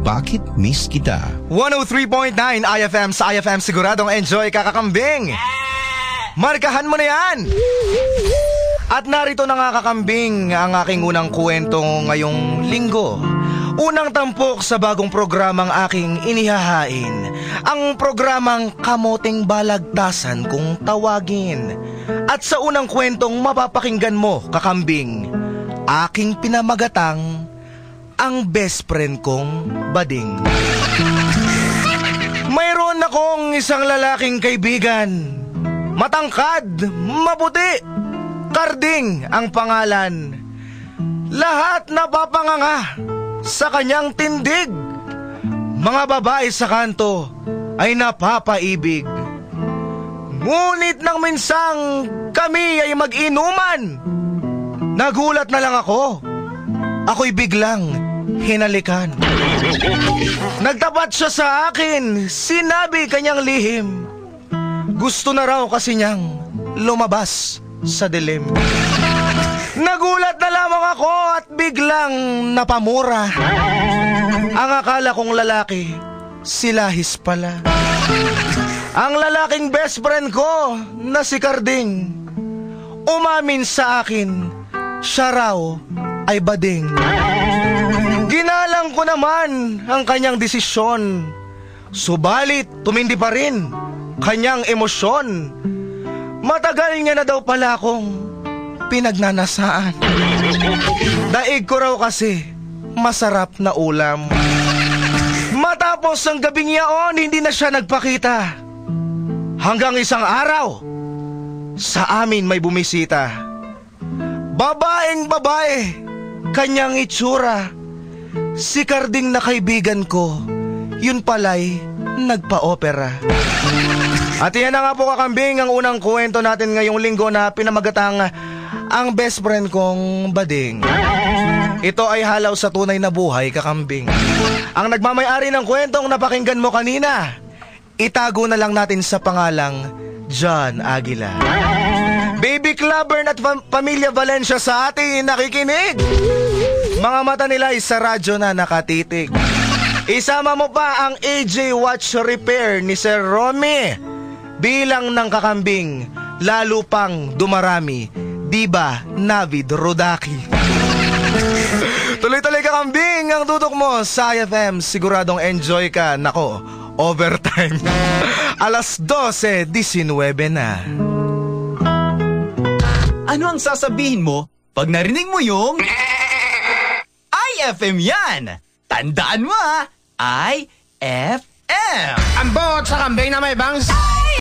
Bakit Miss Kita? 103.9 IFM sa IFM siguradong enjoy kakakambing. Markahan mo na yan. At narito na nga kakambing ang aking unang kwento ngayong linggo. Unang tampok sa bagong programang aking inihahain. Ang programang Kamoteng Balagtasan kung tawagin. At sa unang kwentong mapapakinggan mo kakambing, aking pinamagatang ang best friend kong bading. Mayroon akong isang lalaking kaibigan. Matangkad, maputi, Karding ang pangalan. Lahat napapanganga sa kanyang tindig. Mga babae sa kanto ay napapaibig. Ngunit nang minsang kami ay mag-inuman, nagulat na lang ako. Ako'y biglang hinalikan. Nagtapat siya sa akin, sinabi kanyang lihim. Gusto na raw kasi niyang lumabas sa dilim. Nagulat na lamang ako at biglang napamura. Ang akala kong lalaki, si Lahis pala. Ang lalaking best friend ko na si Karding, umamin sa akin, siya raw ay bading. Ginalang ko naman ang kanyang desisyon, subalit tumindi pa rin kanyang emosyon. Matagal niya na daw pala akong pinagnanasaan. Daig ko raw kasi masarap na ulam. Matapos ang gabing yaon, hindi na siya nagpakita. Hanggang isang araw, sa amin may bumisita. Babaeng babae, kanyang itsura. Si Karding na kaibigan ko, yun pala'y nagpa-opera. At yan na nga po kakambing ang unang kwento natin ngayong linggo na pinamagatang ang best friend kong bading. Ito ay halaw sa tunay na buhay kakambing. Ang nagmamayari ng kwentong napakinggan mo kanina, itago na lang natin sa pangalang John Aguila. Baby Clubbern at Pamilya Valencia sa atin nakikinig. Mga mata nila ay sa radyo na nakatitig. Isama mo pa ang AJ Watch Repair ni Sir Romy. Bilang ng kakambing, lalo pang dumarami, Diba Navid Rodaki. Tuloy-tuloy kakambing ang tutok mo sa IFM. Siguradong enjoy ka. Nako, overtime. Alas 12:19 na. Ano ang sasabihin mo pag narinig mo yung IFM yan? Tandaan mo IFM. Ang bot sa kambing na may bangs.